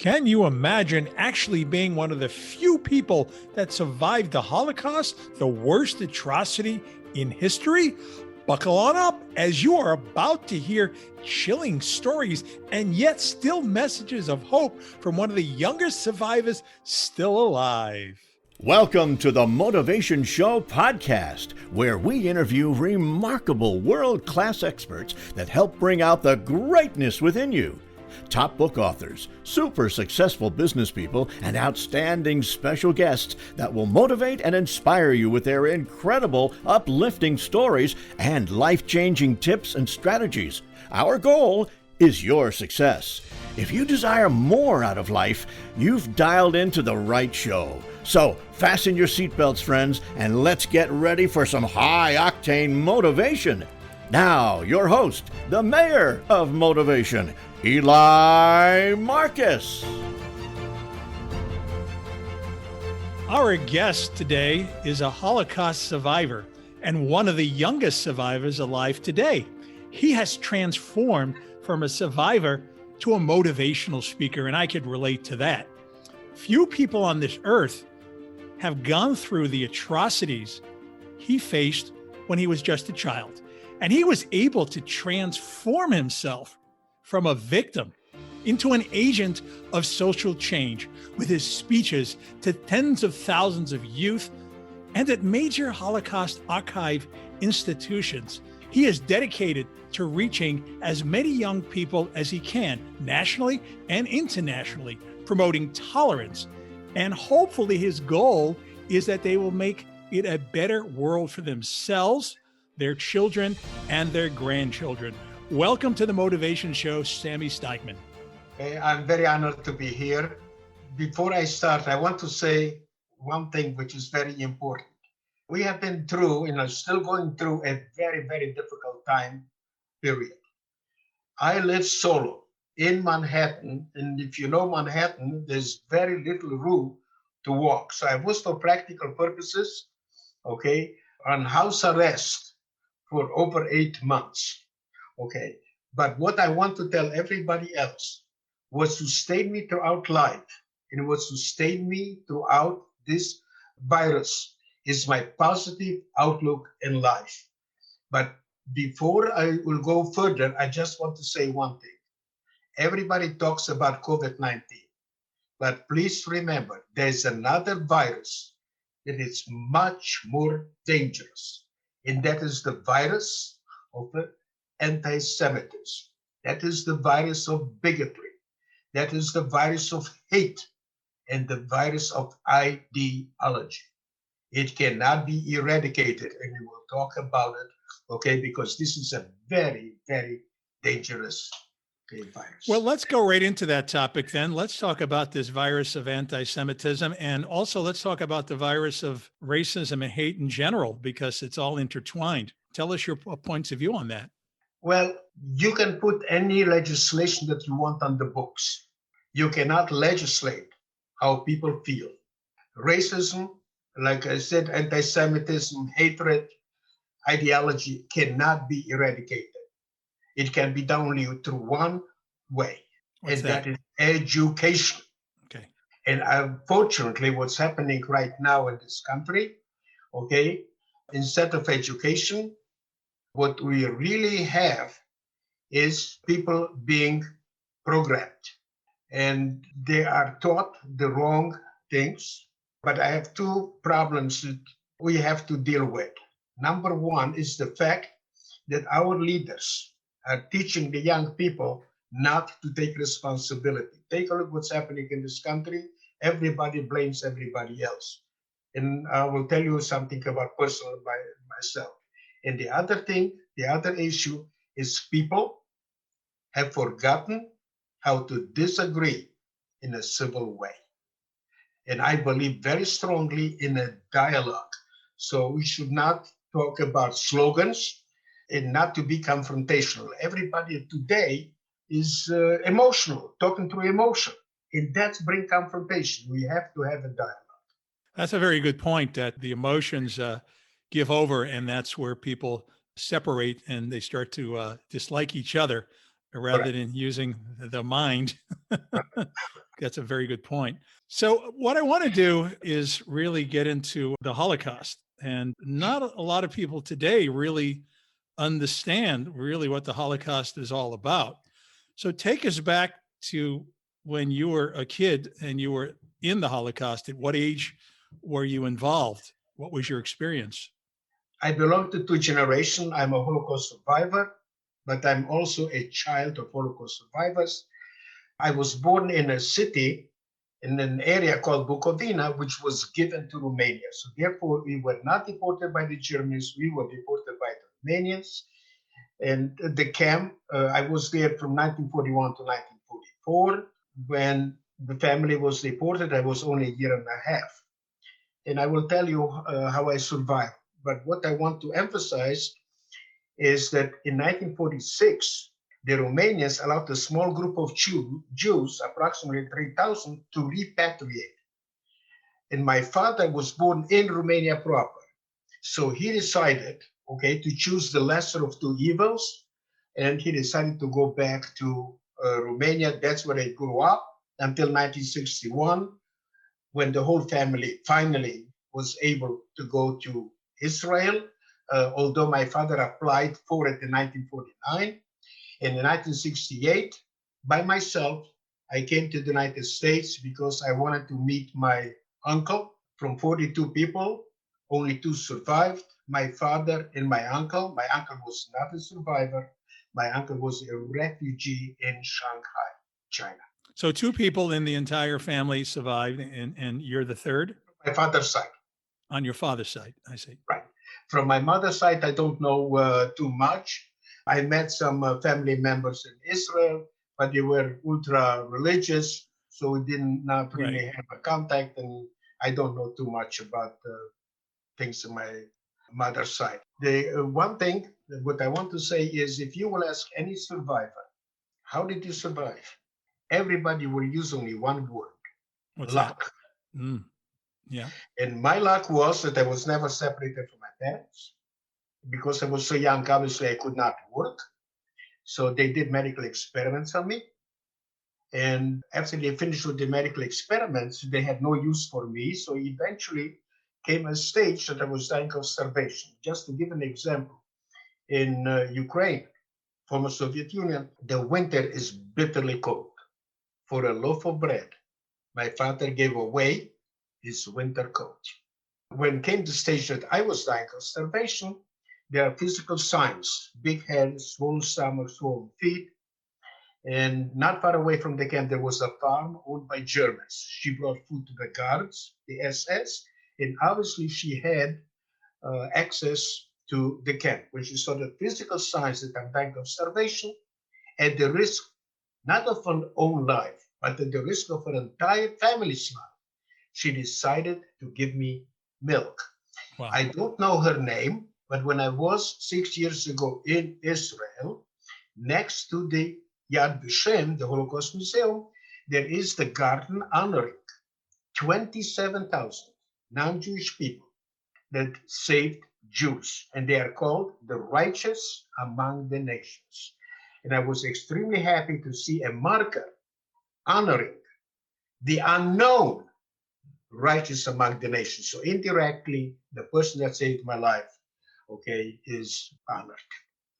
Can you imagine actually being one of the few people that survived the Holocaust, the worst atrocity in history? Buckle on up as you are about to hear chilling stories and yet still messages of hope from one of the youngest survivors still alive. Welcome to the Motivation Show podcast, where we interview remarkable world-class experts that help bring out the greatness within you. Top book authors, super successful business people, and outstanding special guests that will motivate and inspire you with their incredible, uplifting stories and life-changing tips and strategies. Our goal is your success. If you desire more out of life, you've dialed into the right show. So fasten your seatbelts, friends, and let's get ready for some high-octane motivation. Now, your host, the mayor of motivation, Eli Marcus. Our guest today is a Holocaust survivor and one of the youngest survivors alive today. He has transformed from a survivor to a motivational speaker, and I could relate to that. Few people on this earth have gone through the atrocities he faced when he was just a child. And he was able to transform himself from a victim into an agent of social change with his speeches to tens of thousands of youth and at major Holocaust archive institutions. He is dedicated to reaching as many young people as he can, nationally and internationally, promoting tolerance. And hopefully his goal is that they will make it a better world for themselves, their children, and their grandchildren. Welcome to the Motivation Show, Sami Steigmann. I'm very honored to be here. Before I start, I want to say one thing which is very important. We have been through, still going through a very, very difficult time period. I live solo in Manhattan, and if you know Manhattan, there's very little room to walk. So I was, for practical purposes, on house arrest for over 8 months. But what I want to tell everybody else was to sustain me throughout life, and it was to sustain me throughout this virus is my positive outlook in life. But before I will go further, I just want to say one thing. Everybody talks about COVID-19, but please remember, there's another virus that is much more dangerous, and that is the virus of anti-Semitism. That is the virus of bigotry. That is the virus of hate and the virus of ideology. It cannot be eradicated, and we will talk about it, because this is a very, very dangerous virus. Well, let's go right into that topic then. Let's talk about this virus of anti-Semitism, and also let's talk about the virus of racism and hate in general, because it's all intertwined. Tell us your points of view on that. Well, you can put any legislation that you want on the books. You cannot legislate how people feel. Racism, like I said, anti-Semitism, hatred, ideology cannot be eradicated. It can be done only through one way, and that is education. Okay. And unfortunately, what's happening right now in this country, instead of education, what we really have is people being programmed, and they are taught the wrong things. But I have two problems that we have to deal with. Number one is the fact that our leaders are teaching the young people not to take responsibility. Take a look what's happening in this country. Everybody blames everybody else. And I will tell you something about personal by myself. And the other issue is people have forgotten how to disagree in a civil way. And I believe very strongly in a dialogue. So we should not talk about slogans and not to be confrontational. Everybody today is emotional, talking through emotion. And that's bring confrontation. We have to have a dialogue. That's a very good point, that the emotions give over, and that's where people separate and they start to dislike each other rather than using the mind. That's a very good point. So, what I want to do is really get into the Holocaust. And not a lot of people today really understand really what the Holocaust is all about. So, take us back to when you were a kid and you were in the Holocaust. At what age were you involved? What was your experience? I belong to two generations. I'm a Holocaust survivor, but I'm also a child of Holocaust survivors. I was born in a city in an area called Bukovina, which was given to Romania. So therefore, we were not deported by the Germans. We were deported by the Romanians. And the camp, I was there from 1941 to 1944. When the family was deported, I was only a year and a half. And I will tell you how I survived. But what I want to emphasize is that in 1946, the Romanians allowed a small group of Jews, approximately 3,000, to repatriate. And my father was born in Romania proper. So he decided, okay, to choose the lesser of two evils. And he decided to go back to Romania. That's where I grew up until 1961, when the whole family finally was able to go to Israel, although my father applied for it in 1949. And in 1968, by myself, I came to the United States because I wanted to meet my uncle. From 42 people, only two survived, my father and my uncle. My uncle was not a survivor. My uncle was a refugee in Shanghai, China. So, two people in the entire family survived, and you're the third My father's side. on your father's side. I see. Right. From my mother's side, I don't know too much. I met some family members in Israel, but they were ultra religious, so we did not really Right. have a contact, and I don't know too much about things on my mother's side. The one thing, what I want to say is, if you will ask any survivor, how did you survive? Everybody will use only one word: What's that? luck. Mm, yeah. And my luck was that I was never separated from my parents. Because I was so young, obviously I could not work. So they did medical experiments on me. And after they finished with the medical experiments, they had no use for me. So eventually came a stage that I was dying of starvation. Just to give an example, in Ukraine, former Soviet Union, the winter is bitterly cold. For a loaf of bread, my father gave away his winter coat. When came the stage that I was dying of starvation, there are physical signs: big head, swollen stomach, swollen feet. And not far away from the camp, there was a farm owned by Germans. She brought food to the guards, the SS, and obviously she had access to the camp. When she saw the physical signs that I'm dying of starvation, at the risk not of her own life, but at the risk of her entire family's life, she decided to give me milk. Wow. I don't know her name, but when I was 6 years ago in Israel, next to the Yad Vashem, the Holocaust Museum, there is the garden honoring 27,000 non-Jewish people that saved Jews, and they are called the righteous among the nations. And I was extremely happy to see a marker honoring the unknown righteous among the nations. So indirectly, the person that saved my life, okay, is honored.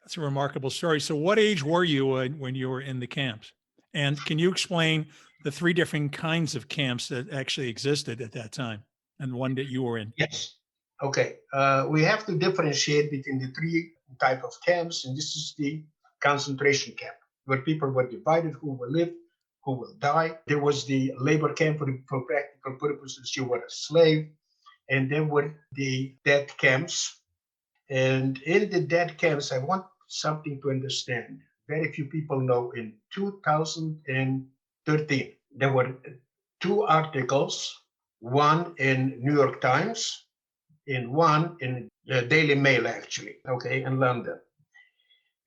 That's a remarkable story. So, what age were you when you were in the camps? And can you explain the three different kinds of camps that actually existed at that time and one that you were in? Yes. Okay. We have to differentiate between the three type of camps, and this is the concentration camp, where people were divided: who will live, who will die. There was the labor camp for practical purposes. You were a slave, and there were the death camps. And in the dead camps, I want something to understand. Very few people know. In 2013, there were two articles, one in New York Times and one in the Daily Mail, actually, okay, in London.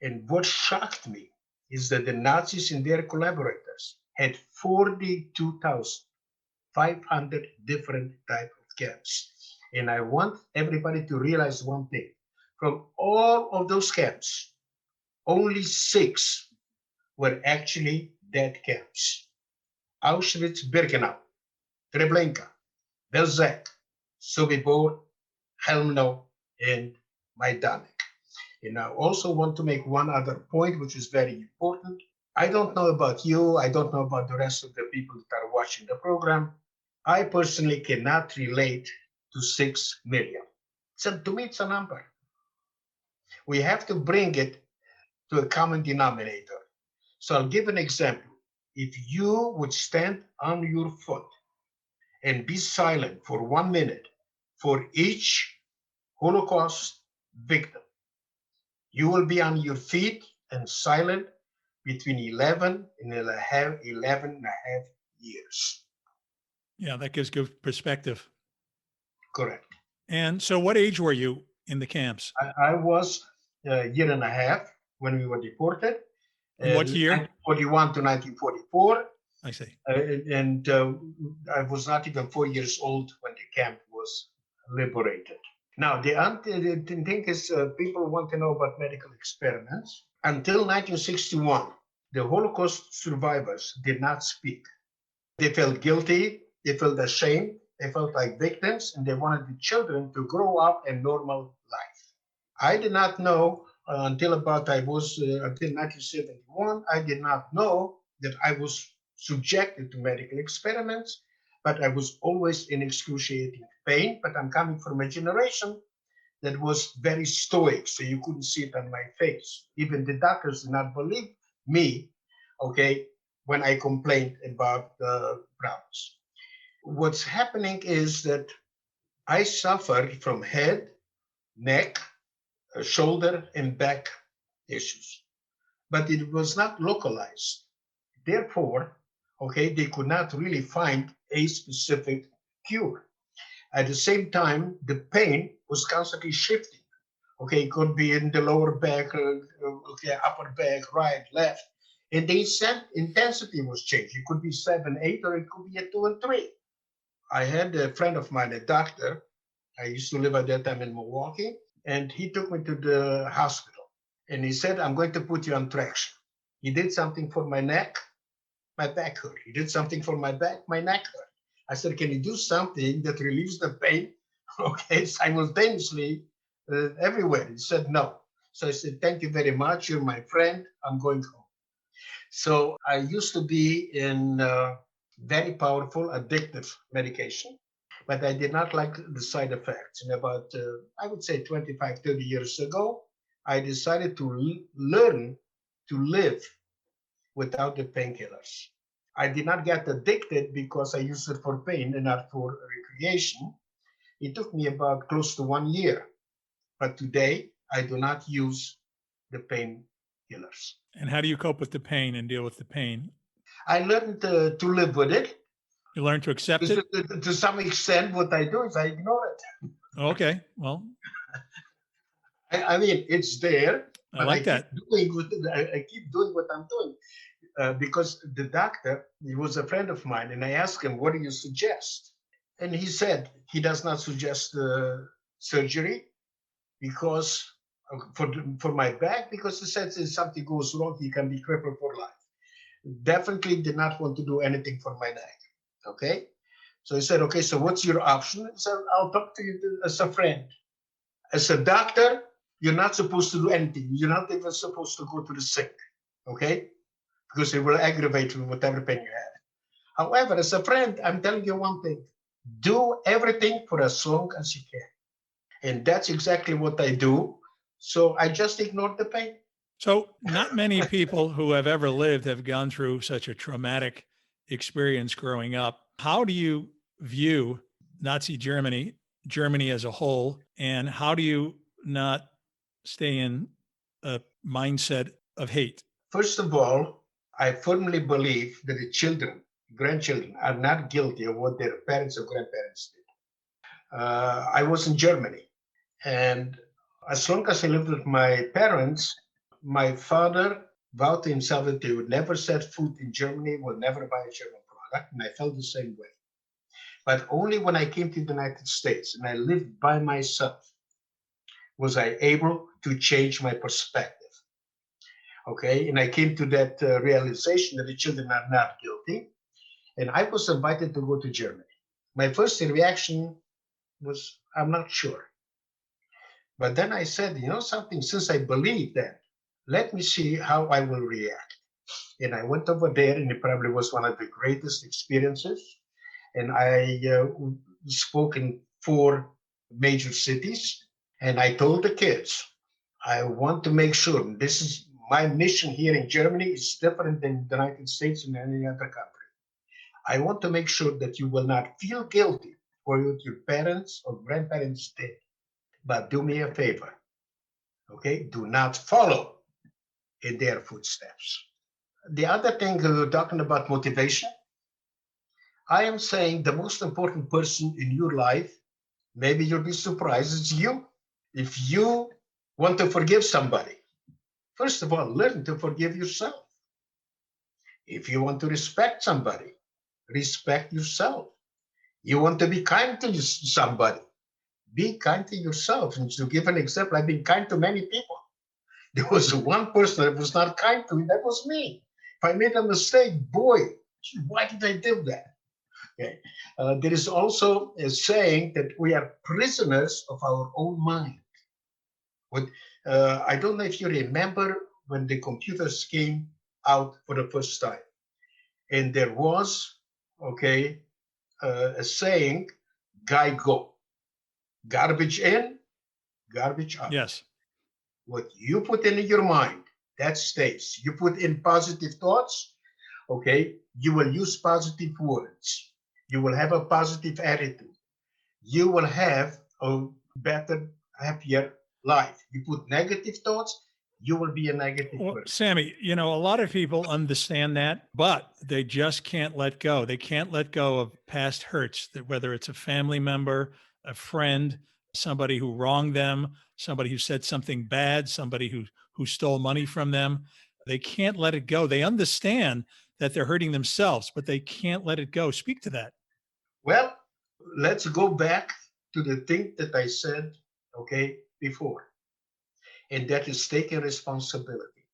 And what shocked me is that the Nazis and their collaborators had 42,500 different type of camps. And I want everybody to realize one thing. From all of those camps, only 6 were actually dead camps. Auschwitz-Birkenau, Treblinka, Belzec, Sobibor, Helmno, and Majdanek. And I also want to make one other point, which is very important. I don't know about you. I don't know about the rest of the people that are watching the program. I personally cannot relate to 6 million. So to me, it's a number. We have to bring it to a common denominator. So I'll give an example. If you would stand on your foot and be silent for 1 minute for each Holocaust victim, you will be on your feet and silent between 11 and 11 and a half years. Yeah, that gives good perspective. Correct. And so what age were you in the camps? I was a year and a half when we were deported. In what year? 1941 to 1944. I see. And I was not even 4 years old when the camp was liberated. Now, the thing is, people want to know about medical experiments. Until 1961, the Holocaust survivors did not speak. They felt guilty, they felt ashamed, they felt like victims, and they wanted the children to grow up a normal life. I did not know until 1971, I did not know that I was subjected to medical experiments, but I was always in excruciating pain. But I'm coming from a generation that was very stoic, so you couldn't see it on my face. Even the doctors did not believe me, okay, when I complained about the problems. What's happening is that I suffered from head, neck, shoulder, and back issues, but it was not localized. Therefore, okay, they could not really find a specific cure. At the same time, the pain was constantly shifting. Okay, it could be in the lower back, okay, upper back, right, left. And the intensity was changed. It could be 7, 8, or it could be a 2 and 3. I had a friend of mine, a doctor. I used to live at that time in Milwaukee, and he took me to the hospital. And he said, I'm going to put you on traction. He did something for my neck, my back hurt. He did something for my back, my neck hurt. I said, can you do something that relieves the pain, okay, simultaneously everywhere? He said, no. So I said, thank you very much. You're my friend. I'm going home. So I used to be in very powerful, addictive medication, but I did not like the side effects. And about, I would say 25, 30 years ago, I decided to learn to live without the painkillers. I did not get addicted because I used it for pain and not for recreation. It took me about close to 1 year. But today, I do not use the painkillers. And how do you cope with the pain and deal with the pain? I learned to live with it. You learn to accept it? To some extent, what I do is I ignore it. Okay, well. I mean, it's there. I like that. I keep doing what I'm doing. Because the doctor, he was a friend of mine, and I asked him, what do you suggest? And he said he does not suggest surgery because for my back, because he said if something goes wrong, he can be crippled for life. Definitely did not want to do anything for my neck. Okay. So he said, okay, so what's your option? He said, I'll talk to you as a friend. As a doctor, you're not supposed to do anything. You're not even supposed to go to the sink. Okay. Because it will aggravate you with whatever pain you have. However, as a friend, I'm telling you one thing. Do everything for as long as you can. And that's exactly what I do. So I just ignore the pain. So not many people who have ever lived have gone through such a traumatic experience growing up. How do you view Nazi Germany, Germany as a whole, and how do you not stay in a mindset of hate? First of all, I firmly believe that the children, grandchildren, are not guilty of what their parents or grandparents did. I was in Germany, and as long as I lived with my parents, my father vowed to himself that he would never set foot in Germany, would never buy a German product, and I felt the same way. But only when I came to the United States and I lived by myself was I able to change my perspective. Okay, and I came to that realization that the children are not guilty. And I was invited to go to Germany. My first reaction was, I'm not sure. But then I said, you know something, since I believe that, let me see how I will react. And I went over there, and it probably was one of the greatest experiences. And I spoke in 4 major cities. And I told the kids, I want to make sure this is my mission here in Germany is different than the United States and any other country. I want to make sure that you will not feel guilty for what your parents or grandparents did. But do me a favor, okay? Do not follow in their footsteps. The other thing we were talking about motivation. I am saying the most important person in your life, maybe you'll be surprised, it's you. If you want to forgive somebody, first of all, learn to forgive yourself. If you want to respect somebody, respect yourself. You want to be kind to somebody, be kind to yourself. And to give an example, I've been kind to many people. There was one person that was not kind to me, that was me. If I made a mistake, boy, why did I do that? Okay. There is also a saying that we are prisoners of our own mind. What, I don't know if you remember when the computers came out for the first time. And there was, okay, a saying, guy go. Garbage in, garbage out. Yes. What you put in your mind, that stays. You put in positive thoughts, okay, you will use positive words. You will have a positive attitude. You will have a better, happier life. You put negative thoughts, you will be a negative Well, person. Sami, a lot of people understand that, but they just can't let go. They can't let go of past hurts, that whether it's a family member, a friend, somebody who wronged them, somebody who said something bad, somebody who stole money from them. They can't let it go. They understand that they're hurting themselves, but they can't let it go. Speak to that. Well, let's go back to the thing that I said, okay, before, and that is taking responsibility.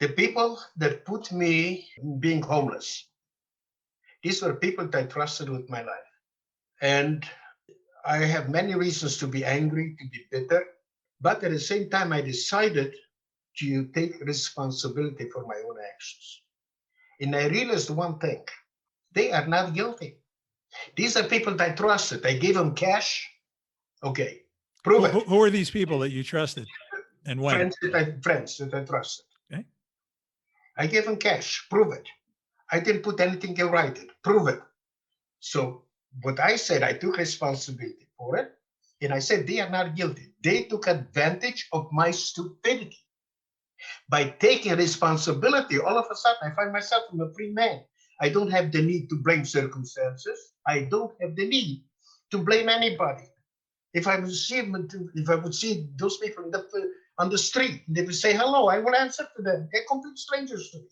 The people that put me being homeless, these were people that I trusted with my life. And I have many reasons to be angry, to be bitter, but at the same time, I decided to take responsibility for my own actions. And I realized one thing, they are not guilty. These are people that I trusted. I gave them cash. Okay, prove it. Who are these people that you trusted and when? Friends that I trusted. Okay. I gave them cash. Prove it. I didn't put anything in writing. Prove it. So what I said, I took responsibility for it. And I said, they are not guilty. They took advantage of my stupidity. By taking responsibility, all of a sudden, I find myself a free man. I don't have the need to blame circumstances. I don't have the need to blame anybody. If I would see those people on the street, they would say hello, I will answer to them. They're complete strangers to me.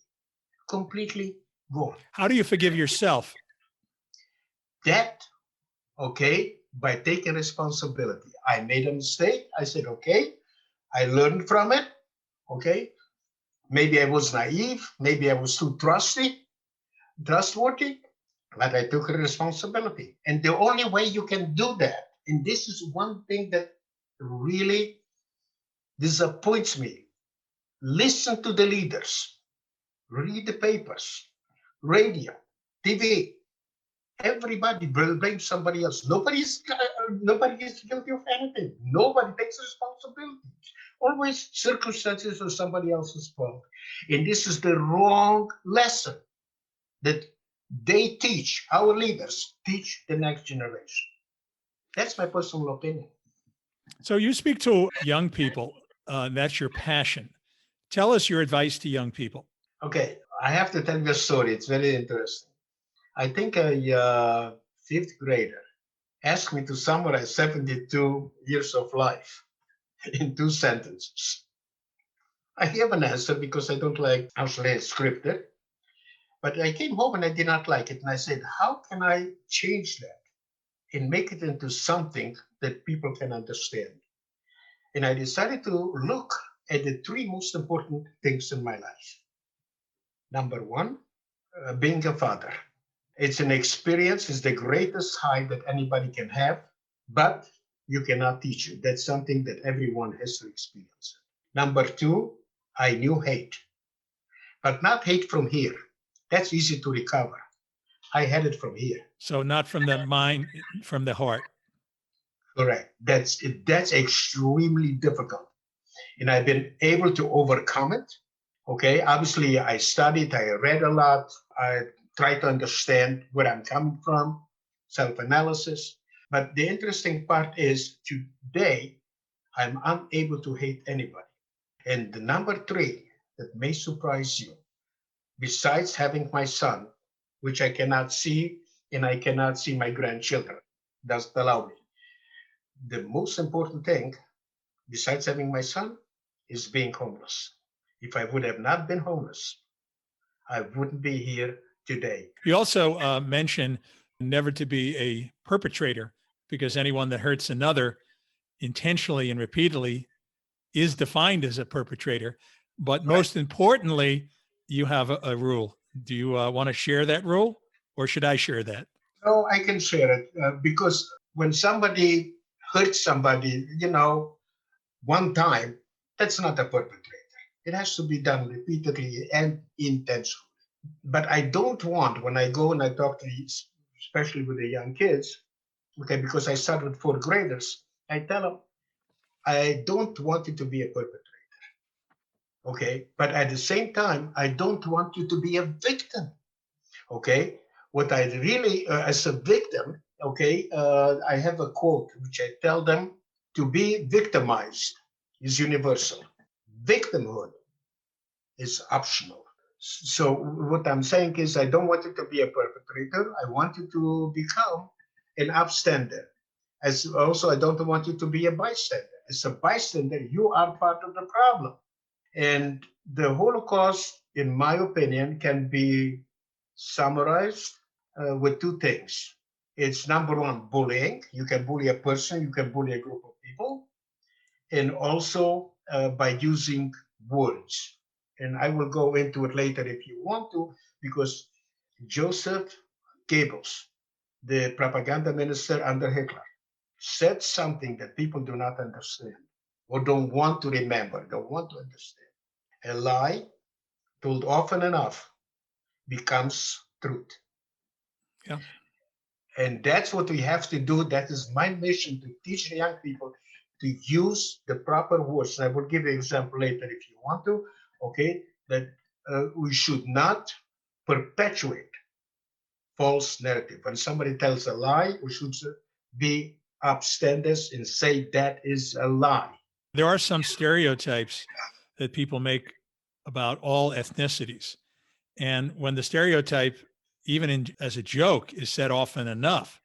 Completely gone. How do you forgive yourself? That, okay, by taking responsibility. I made a mistake. I said, okay, I learned from it. Okay. Maybe I was naive. Maybe I was too trustworthy, but I took responsibility. And the only way you can do that, and this is one thing that really disappoints me, listen to the leaders, read the papers, radio, TV. Everybody blames somebody else. Nobody is guilty of anything. Nobody takes responsibility. Always circumstances or somebody else's fault. And this is the wrong lesson that they teach, our leaders teach the next generation. That's my personal opinion. So you speak to young people. That's your passion. Tell us your advice to young people. Okay, I have to tell you a story. It's very interesting. I think a 5th grader asked me to summarize 72 years of life in 2 sentences. I gave an answer because I don't like actually scripted. But I came home and I did not like it. And I said, how can I change that and make it into something that people can understand? And I decided to look at the 3 most important things in my life. Number 1, being a father. It's an experience, it's the greatest high that anybody can have, but you cannot teach it. That's something that everyone has to experience. Number two, I knew hate, but not hate from here. That's easy to recover. I had it from here. So not from the mind, from the heart. Correct. That's extremely difficult. And I've been able to overcome it. Okay. Obviously, I studied, I read a lot, I tried to understand where I'm coming from, self-analysis. But the interesting part is today, I'm unable to hate anybody. And the number three that may surprise you, besides having my son, which I cannot see, and I cannot see my grandchildren, doesn't allow me. The most important thing, besides having my son, is being homeless. If I would have not been homeless, I wouldn't be here today. You also mentioned never to be a perpetrator, because anyone that hurts another intentionally and repeatedly is defined as a perpetrator. But most importantly, you have a rule. Do you want to share that rule, or should I share that? No, I can share it because when somebody hurts somebody, one time, that's not a perpetrator. It has to be done repeatedly and intentionally. But I don't want, when I go and I talk to, especially with the young kids, okay, because I start with fourth graders, I tell them, I don't want you to be a perpetrator, okay? But at the same time, I don't want you to be a victim, okay? What I really, as a victim, okay, I have a quote which I tell them: to be victimized is universal. Victimhood is optional. So what I'm saying is I don't want you to be a perpetrator. I want you to become an upstander. As also, I don't want you to be a bystander. As a bystander, you are part of the problem. And the Holocaust, in my opinion, can be summarized with two things. It's number one, bullying. You can bully a person, you can bully a group of people, and also by using words. And I will go into it later if you want to, because Joseph Goebbels, the propaganda minister under Hitler, said something that people do not understand or don't want to remember, don't want to understand. A lie told often enough becomes truth. Yeah. And that's what we have to do. That is my mission, to teach the young people to use the proper words. And I will give you an example later if you want to, okay, that we should not perpetuate false narrative. When somebody tells a lie, we should be upstanders and say that is a lie. There are some stereotypes that people make about all ethnicities. And when the stereotype, as a joke, is said often enough,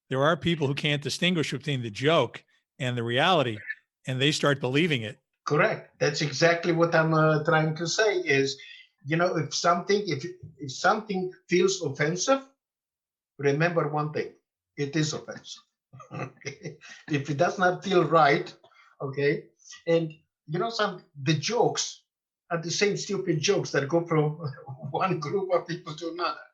there are people who can't distinguish between the joke and the reality, and they start believing it. Correct. That's exactly what I'm trying to say is, if something feels offensive, remember one thing: it is offensive. Okay? If it does not feel right, okay, and the jokes are the same stupid jokes that go from one group of people to another.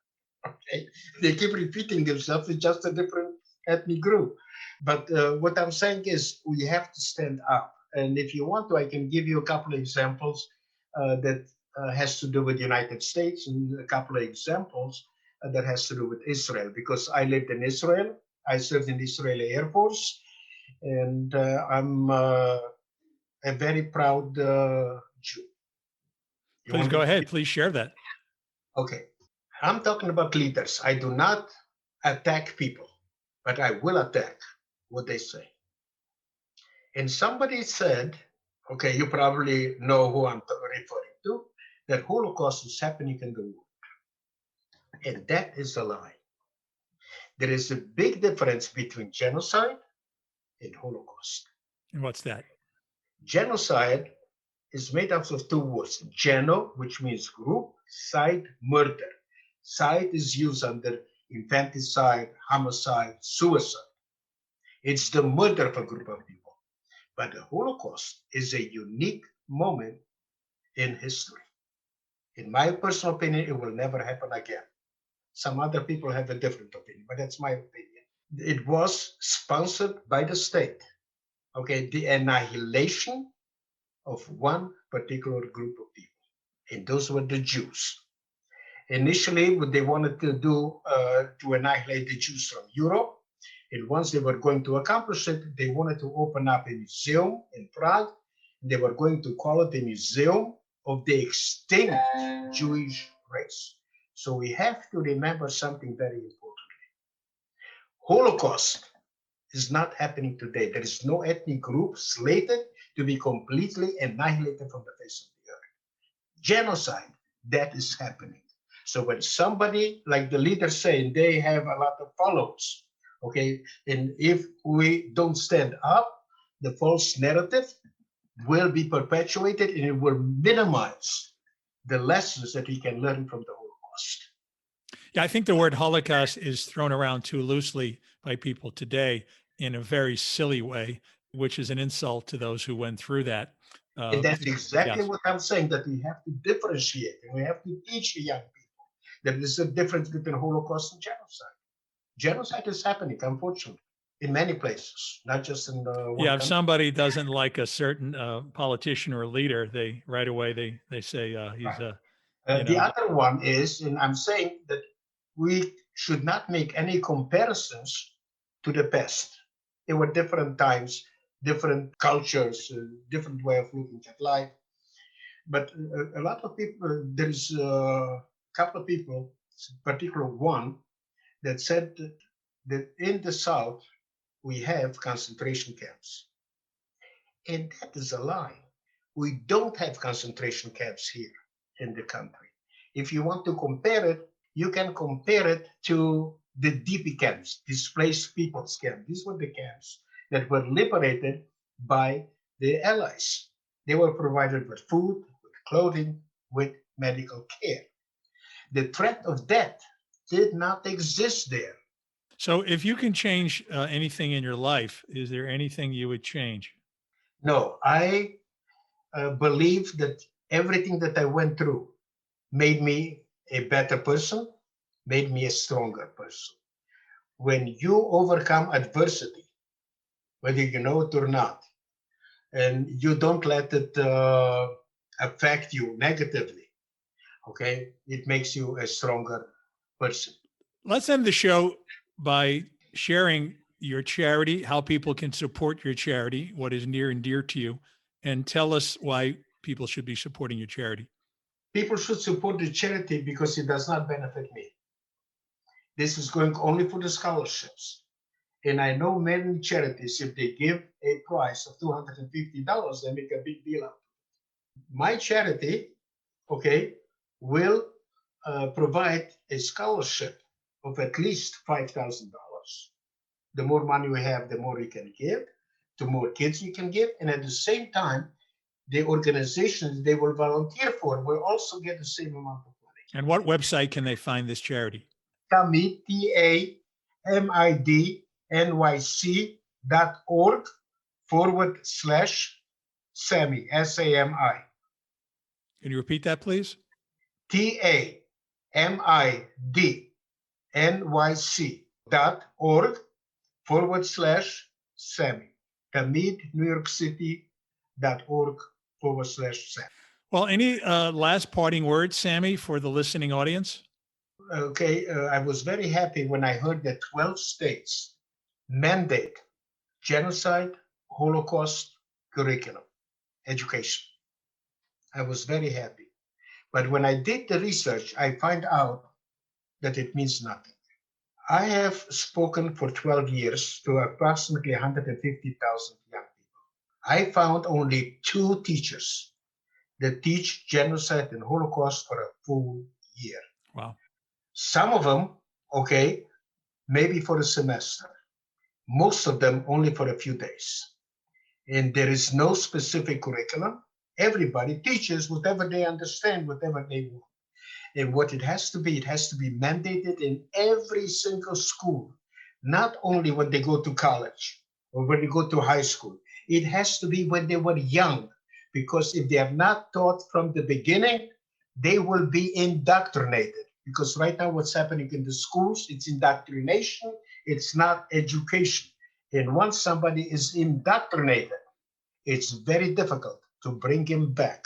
Okay, they keep repeating themselves. It's just a different ethnic group. But what I'm saying is we have to stand up. And if you want to, I can give you a couple of examples that has to do with the United States, and a couple of examples that has to do with Israel, because I lived in Israel. I served in the Israeli Air Force, and I'm a very proud Jew. Please go ahead. Please share that. Okay. I'm talking about leaders. I do not attack people, but I will attack what they say. And somebody said, okay, you probably know who I'm referring to, that Holocaust is happening in the world. And that is a lie. There is a big difference between genocide and Holocaust. And what's that? Genocide is made up of two words: geno, which means group; side, murder. Side is used under infanticide, homicide, suicide. It's the murder of a group of people. But the Holocaust is a unique moment in history. In my personal opinion, it will never happen again. Some other people have a different opinion, but that's my opinion. It was sponsored by the state. Okay, the annihilation of one particular group of people, and those were the Jews. Initially, what they wanted to do to annihilate the Jews from Europe, and once they were going to accomplish it, they wanted to open up a museum in Prague. They were going to call it the Museum of the Extinct Jewish Race. So we have to remember something very important. Holocaust is not happening today. There is no ethnic group slated to be completely annihilated from the face of the earth. Genocide, that is happening. So when somebody, like the leaders say, they have a lot of followers, okay, and if we don't stand up, the false narrative will be perpetuated and it will minimize the lessons that we can learn from the Holocaust. Yeah, I think the word Holocaust is thrown around too loosely by people today in a very silly way, which is an insult to those who went through that. And that's exactly yes. what I'm saying, that we have to differentiate and we have to teach the young people that there's a difference between Holocaust and genocide. Genocide is happening, unfortunately, in many places, not just in one Yeah, if country. somebody doesn't like a certain politician or leader, they right away they say he's Right. a The other one is, and I'm saying that we should not make any comparisons to the past. There were different times, different cultures, different way of looking at life. But a lot of people, there's a couple of people, particularly one, that said that in the South, we have concentration camps. And that is a lie. We don't have concentration camps here in the country. If you want to compare it, you can compare it to the DP camps, displaced people's camp. These were the camps that were liberated by the Allies. They were provided with food, with clothing, with medical care. The threat of death did not exist there. So if you can change anything in your life, is there anything you would change? No, I believe that everything that I went through made me a better person, made me a stronger person. When you overcome adversity, whether you know it or not, and you don't let it affect you negatively, okay, it makes you a stronger person. Let's end the show by sharing your charity, how people can support your charity, what is near and dear to you, and tell us why people should be supporting your charity. People should support the charity because it does not benefit me. This is going only for the scholarships. And I know many charities, if they give a price of $250, they make a big deal out of it. My charity, okay, will provide a scholarship of at least $5,000. The more money we have, the more you can give, the more kids you can give. And at the same time, the organizations they will volunteer for will also get the same amount of money. And what website can they find this charity? Tamid, TAMIDNYC.org/Sami, SAMI. Can you repeat that, please? TAMIDNYC.org/Sami. Tamid, New York City.org/Sami. Well, any last parting words, Sami, for the listening audience? Okay, I was very happy when I heard that 12 states mandate genocide, Holocaust curriculum, education. I was very happy. But when I did the research, I find out that it means nothing. I have spoken for 12 years to approximately 150,000 young people. I found only 2 teachers that teach genocide and Holocaust for a full year. Wow. Some of them, okay, maybe for a semester. Most of them only for a few days. And there is no specific curriculum. Everybody teaches whatever they understand, whatever they want. And what it has to be mandated in every single school, not only when they go to college or when they go to high school. It has to be when they were young, because if they are not taught from the beginning, they will be indoctrinated. because right now what's happening in the schools, it's indoctrination, it's not education. And once somebody is indoctrinated, it's very difficult to bring him back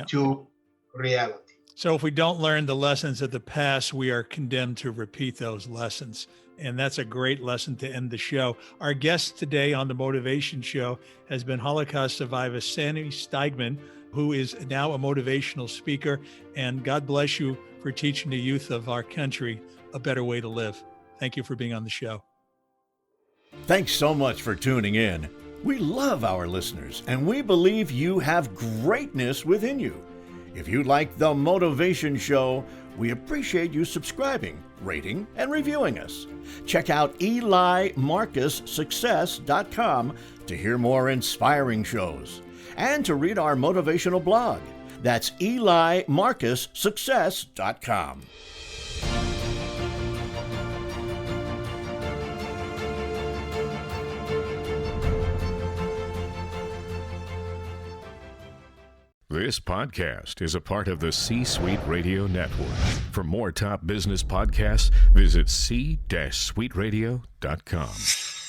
to reality. So if we don't learn the lessons of the past, we are condemned to repeat those lessons. And that's a great lesson to end the show. Our guest today on the Motivation Show has been Holocaust survivor Sami Steigmann, who is now a motivational speaker. And God bless you for teaching the youth of our country a better way to live. Thank you for being on the show. Thanks so much for tuning in. We love our listeners, and we believe you have greatness within you. If you like the Motivation Show, we appreciate you subscribing, rating, and reviewing us. Check out EliMarcusSuccess.com to hear more inspiring shows and to read our motivational blog. That's EliMarcusSuccess.com. This podcast is a part of the C-Suite Radio Network. For more top business podcasts, visit c-suiteradio.com.